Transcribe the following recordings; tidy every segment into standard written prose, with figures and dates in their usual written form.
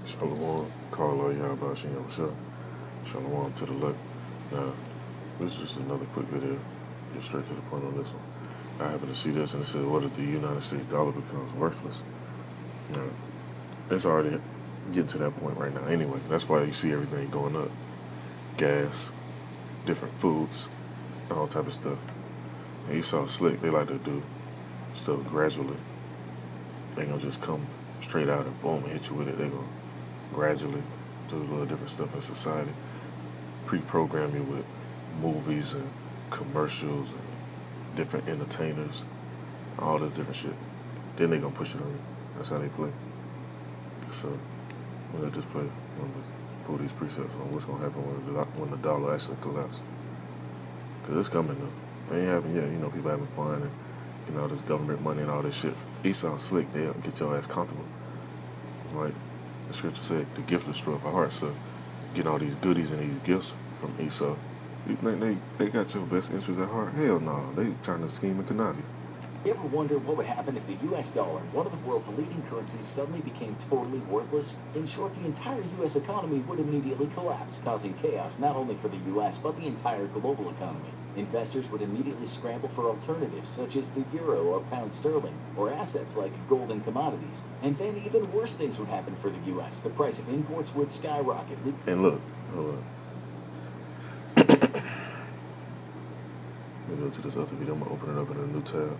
Shalom, Carl, y'all about Shem Shah. Shalom to the left. Now, this is just another quick video. Get straight to the point on this one. I happen to see this and it says, what if the United States dollar becomes worthless? Now, it's already getting to that point right now anyway. That's why you see everything going up. Gas, different foods, all type of stuff. And you saw Slick, they like to do stuff gradually. They ain't gonna just come straight out and boom and hit you with it. They gonna gradually do a little different stuff in society. Pre-program you with movies and commercials and different entertainers, all this different shit. Then they gonna push it on you. That's how they play. So we're gonna just play one of pull these presets on what's gonna happen when the dollar actually collapses. Cause it's coming though. It ain't happened yet. You know, people having fun and all this government money and all this shit. Esau Slick, they'll get your ass comfortable. Like the scripture said, the gift destroys the heart. So getting all these goodies and these gifts from Esau, you think they got your best interests at heart? Hell no, they trying to scheme and connive you. You ever wonder what would happen if the U.S. dollar, one of the world's leading currencies, suddenly became totally worthless? In short, the entire U.S. economy would immediately collapse, causing chaos not only for the U.S., but the entire global economy. Investors would immediately scramble for alternatives, such as the euro or pound sterling, or assets like gold and commodities. And then even worse things would happen for the U.S. The price of imports would skyrocket. And look, hold on. Let me go to this other video. I'm going to open it up in a new tab.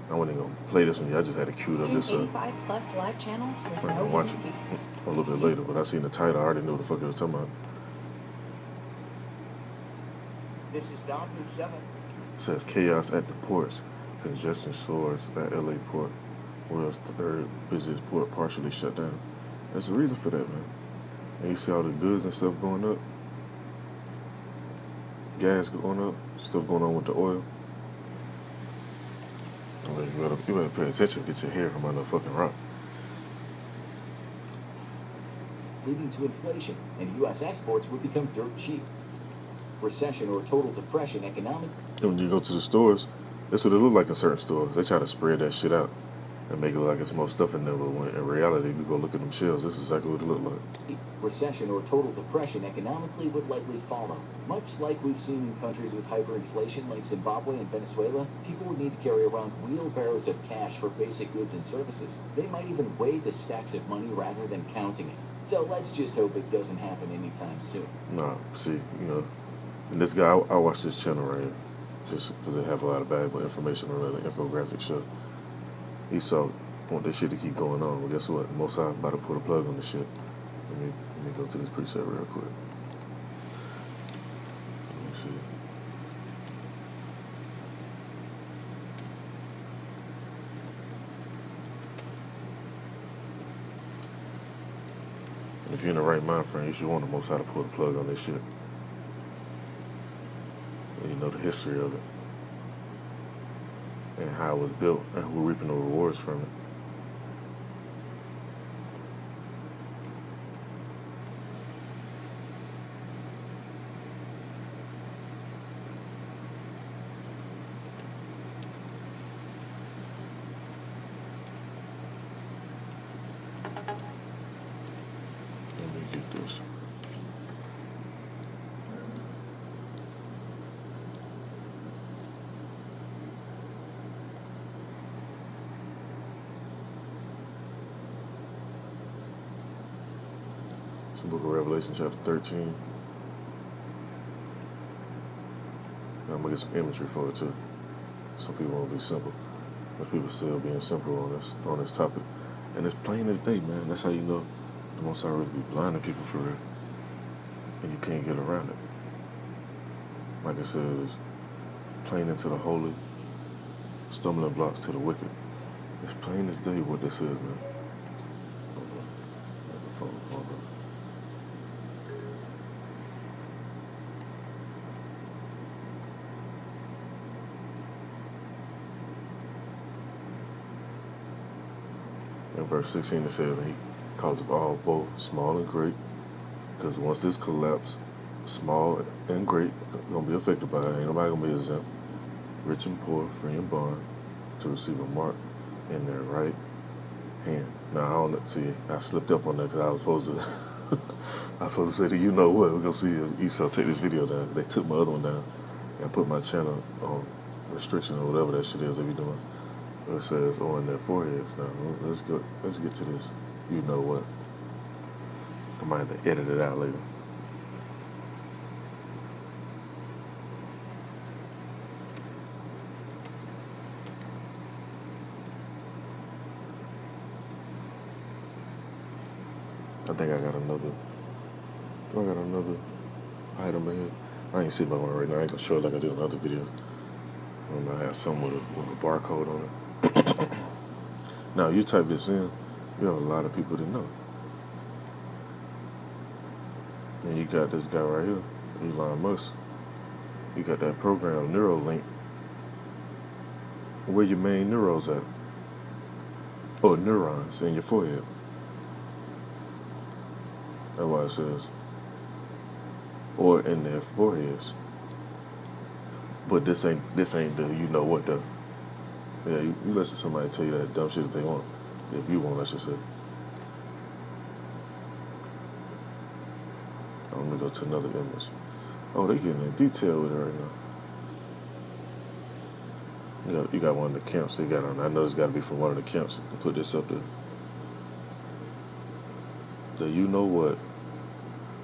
I wasn't even gonna play this one. I just had it queued up just so 85 plus live channels with I can no watch hidden it fees. a little bit later. But I seen the title. I already knew what the fuck it was talking about. This is Don News 7. It says chaos at the ports. Congestion soars at LA port. World's third busiest port partially shut down. There's a reason for that, man. And you see all the goods and stuff going up. Gas going up. Stuff going on with the oil. You better pay attention. Get your hair from under a fucking rock. Leading to inflation, and U.S. exports would become dirt cheap. Recession or total depression economic. And when you go to the stores, that's what it look like in certain stores. They try to spread that shit out and make it look like it's more stuff in there, but when in reality, you go look at them shelves, this is exactly what it look like. Recession or total depression economically would likely follow. Much like we've seen in countries with hyperinflation like Zimbabwe and Venezuela, people would need to carry around wheelbarrows of cash for basic goods and services. They might even weigh the stacks of money rather than counting it. So let's just hope it doesn't happen anytime soon. Nah, see, you know, and this guy, I watch this channel right here, just because they have a lot of valuable information on the infographic show. He saw want this shit to keep going on. Well, guess what? Most I'm about to put a plug on this shit. Let me go to this preset real quick. Let me see. And if you're in the right mind frame, you should want to most how to put a plug on this shit. And you know the history of it. And how it was built, and we're reaping the rewards from it. Let me get this. Book of Revelation chapter 13. I'm gonna get some imagery for it too. Some people won't be simple. But people still being simple on this topic. And it's plain as day, man. That's how you know the Most High really be blinding people for real. And you can't get around it. Like I said, it's plain into the holy, stumbling blocks to the wicked. It's plain as day what this is, man. Hold on. Let the phone hold on. In verse 16 it says, he calls of all, both small and great, because once this collapse, small and great gonna be affected by it. Ain't nobody gonna be exempt. Rich and poor, free and bond, to receive a mark in their right hand. Now I don't see. I slipped up on that because I was supposed to. I was supposed to say that you know what. We're gonna see if Esau take this video down. They took my other one down and put my channel on restriction or whatever that shit is they be doing. It says on their foreheads. Now let's go. Let's get to this. You know what? I might have to edit it out later. I think I got another. I got another item in here. I ain't see my one right now. I ain't gonna show it like I did in another video. I'm gonna have some with a barcode on it. Now you type this in, you have a lot of people that know. And you got this guy right here, Elon Musk. You got that program, Neuralink. Where your main neurons at? Oh, neurons in your forehead. That's why it says, or in their foreheads. But this ain't the you know what though. Yeah, you listen to somebody tell you that dumb shit if they want. If you want, I should say. I'm gonna go to another image. Oh, they getting in detail with it right now. You got one of the camps they got on. I know it's got to be from one of the camps to put this up there. The you know what,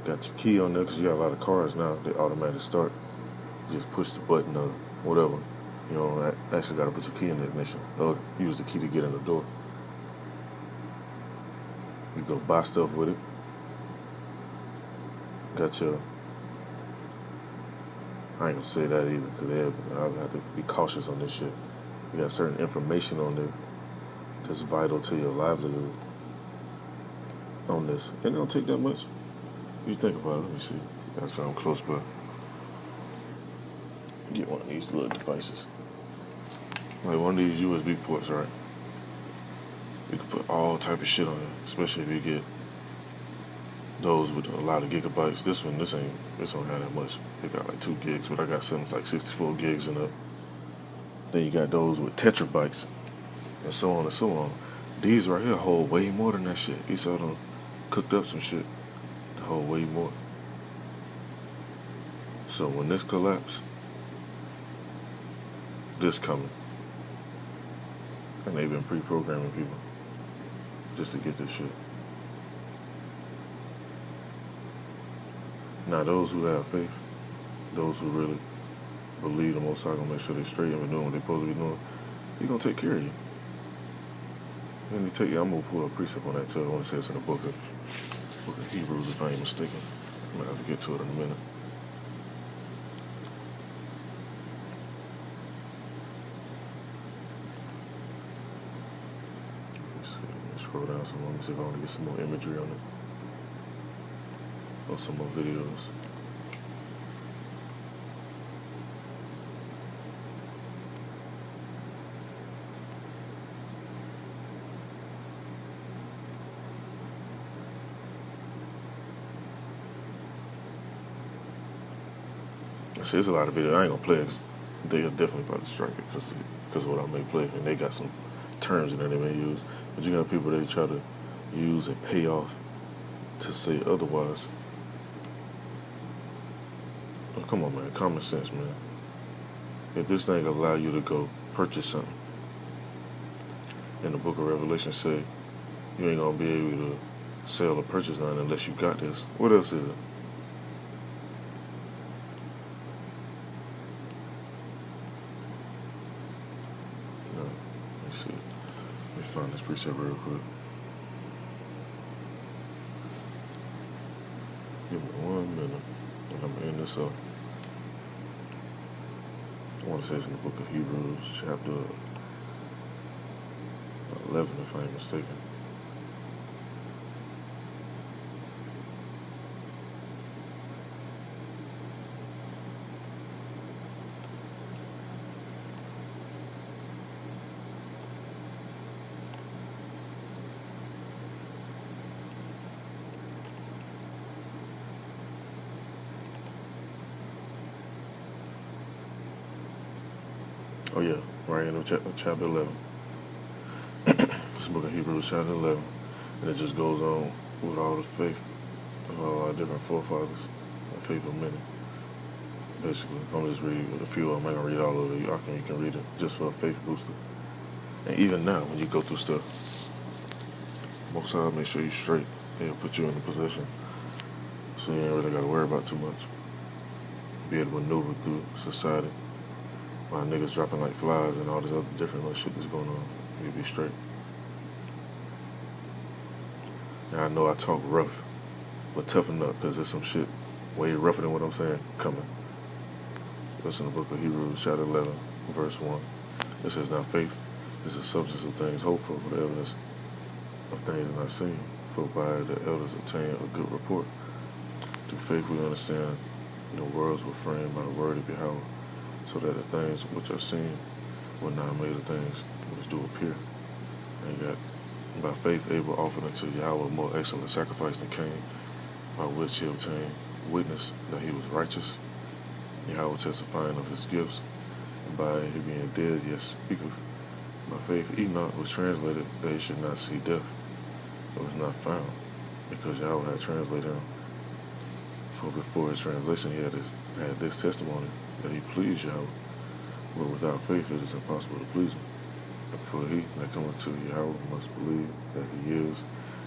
got your key on there because you got a lot of cars now. They automatically start. You just push the button or whatever. You know, actually got to put your key in the ignition. Or use the key to get in the door. You go buy stuff with it. Got your. I ain't gonna say that either because I'll have to be cautious on this shit. You got certain information on there that's vital to your livelihood. On this, and it don't take that much. You think about it. Let me see. That's why I'm close by. Get one of these little devices, like one of these USB ports, right? You can put all type of shit on it, especially if you get those with a lot of gigabytes. This don't have that much. It got like 2 gigs, but I got some like 64 gigs and up. Then you got those with tetrabytes, and so on and so on. These right here hold way more than that shit. These are them cooked up some shit to hold way more. So when this collapse, this coming. And they've been pre-programming people just to get this shit. Now those who have faith, those who really believe the Most High gonna make sure they're straight and been doing what they're supposed to be doing, He's gonna take care of you. Let me tell you, I'm gonna pull a precept on that too. I want to say it's in the book of Hebrews, if I ain't mistaken. I'm gonna have to get to it in a minute. Let me scroll down some more. Let me see if I want to get some more imagery on it. Or some more videos. See, there's a lot of videos. I ain't gonna play it 'cause they are definitely about to strike it because of what I may play. And they got some terms in there they may use. But you got people they try to use and pay off to say otherwise. Oh, come on, man. Common sense, man. If this thing allow you to go purchase something, in the book of Revelation say, you ain't gonna be able to sell or purchase nothing unless you got this. What else is it? Find this precept real quick. Give me 1 minute and I'm gonna end this up. I want to say it's in the book of Hebrews, chapter 11, if I ain't mistaken. Oh yeah, right in chapter 11. This book of Hebrews chapter 11, and it just goes on with all the faith of all our different forefathers and faith of many. Basically, I'm just reading a few of them. I'm not gonna read all of it. You can read it just for a faith booster. And even now, when you go through stuff, most of make sure you're straight. He'll put you in a position so you ain't really gotta worry about too much. Be able to maneuver through society while niggas dropping like flies and all this other different little shit that's going on. You'll be straight. Now I know I talk rough, but toughen up, because there's some shit way rougher than what I'm saying coming. Listen to the book of Hebrews chapter 11, verse 1. It says, now faith is the substance of things hoped for, the evidence of things not seen. For by the elders obtain a good report. Through faith we understand the worlds were framed by the word of Yahweh, so that the things which are seen were not made of things which do appear. And you got, by faith Abel offered unto Yahweh a more excellent sacrifice than Cain, by which he obtained witness that he was righteous, Yahweh testifying of his gifts, and by he being dead yet speaketh. By faith Enoch was translated that he should not see death. It was not found, because Yahweh had translated him. For before his translation he had this testimony, that he pleased Yahweh. But without faith it is impossible to please him. For he that cometh to Yahweh must believe that he is,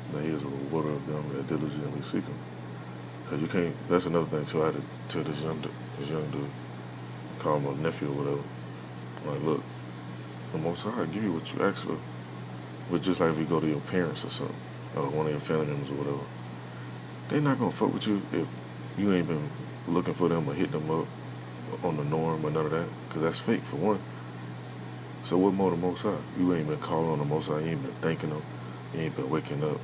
and that he is a rewarder of them that diligently seek him. Because you can't, that's another thing too. I had to tell this young dude, call him a nephew or whatever. Like, look, the Most High give you what you ask for. But just like if you go to your parents or something, or one of your family members or whatever, they not gonna fuck with you if you ain't been looking for them or hitting them up on the norm or none of that, because that's fake for one. So what more the Most High? You ain't been calling on the Most High, you ain't been thanking him, you ain't been waking up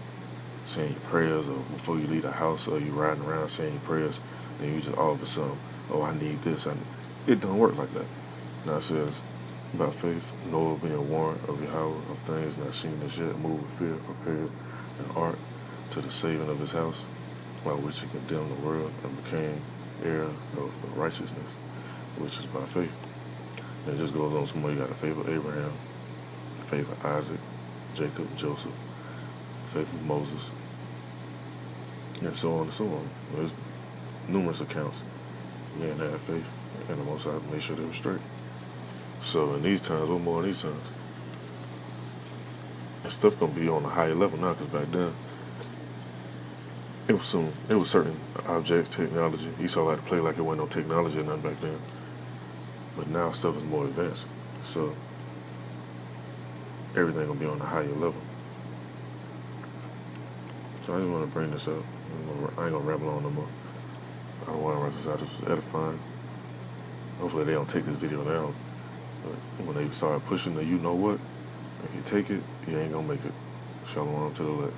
saying your prayers, or before you leave the house, or you riding around saying your prayers, then you just all of a sudden, oh, I need this. It don't work like that. Now it says, by faith, Noah being warned of Yahweh of things not seen as yet, moved with fear, prepared an ark to the saving of his house, by which he condemned the world and became heir of the righteousness, which is by faith. And it just goes on some more. You got the faith of Abraham, the faith of Isaac, Jacob, Joseph, the faith of Moses, and so on and so on. There's numerous accounts. Men had faith, and the Most High made sure they were straight. So in these times, what more in these times? And stuff gonna be on a higher level now, because back then it was certain objects, technology. You saw like to play like it wasn't no technology or nothing back then. But now stuff is more advanced. So everything gonna be on a higher level. So I just want to bring this up. I ain't gonna ramble on no more. I don't want to write this out. This was edifying. Hopefully they don't take this video down. But when they start pushing the you know what, if you take it, you ain't gonna make it. Shalom to the left.